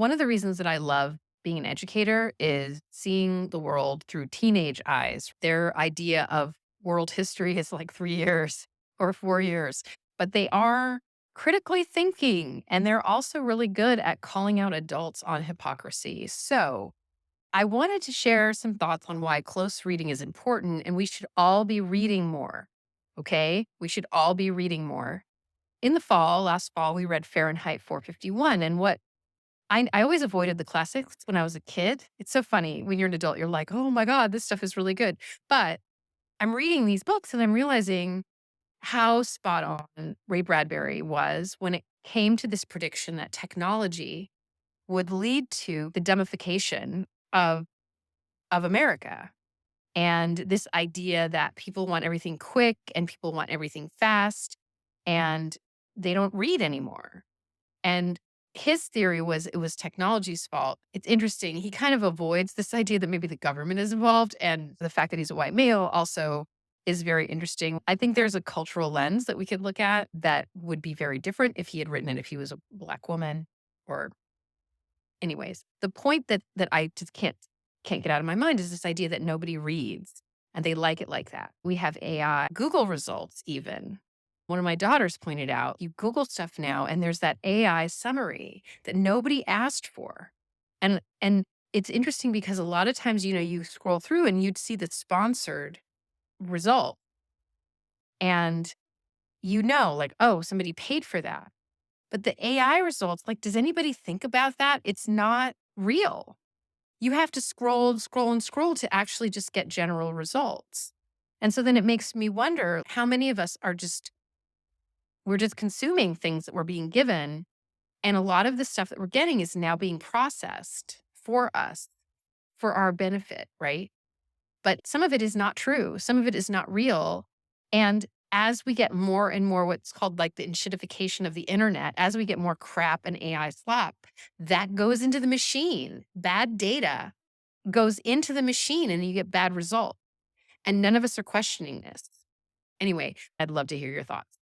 One of the reasons that I love being an educator is seeing the world through teenage eyes. Their idea of world history is like 3 years or 4 years, but they are critically thinking and they're also really good at calling out adults on hypocrisy. So I wanted to share some thoughts on why close reading is important and we should all be reading more. Okay. We should all be reading more. In the fall, last fall, we read Fahrenheit 451. And what I always avoided the classics when I was a kid. It's so funny when you're an adult, you're like, oh my God, this stuff is really good. But I'm reading these books and I'm realizing how spot on Ray Bradbury was when it came to this prediction that technology would lead to the dumbification of, of America. And this idea that people want everything quick and people want everything fast and they don't read anymore. And his theory was it was technology's fault. It's interesting. He kind of avoids this idea that maybe the government is involved. And the fact that he's a white male also is very interesting. I think there's a cultural lens that we could look at that would be very different if he had written it if he was a Black woman or anyways. The point that I just can't get out of my mind is this idea that nobody reads and they like it like that. We have AI, Google results even. One of my daughters pointed out, you Google stuff now and there's that AI summary that nobody asked for. And it's interesting because a lot of times, you scroll through and you'd see the sponsored result and like, oh, somebody paid for that. But the AI results, like, does anybody think about that? It's not real. You have to scroll and scroll and scroll to actually just get general results. And so then it makes me wonder how many of us we're just consuming things that we're being given. And a lot of the stuff that we're getting is now being processed for us, for our benefit, right? But some of it is not true. Some of it is not real. And as we get more and more what's called like the enshittification of the internet, as we get more crap and AI slop, that goes into the machine. Bad data goes into the machine and you get bad results. And none of us are questioning this. Anyway, I'd love to hear your thoughts.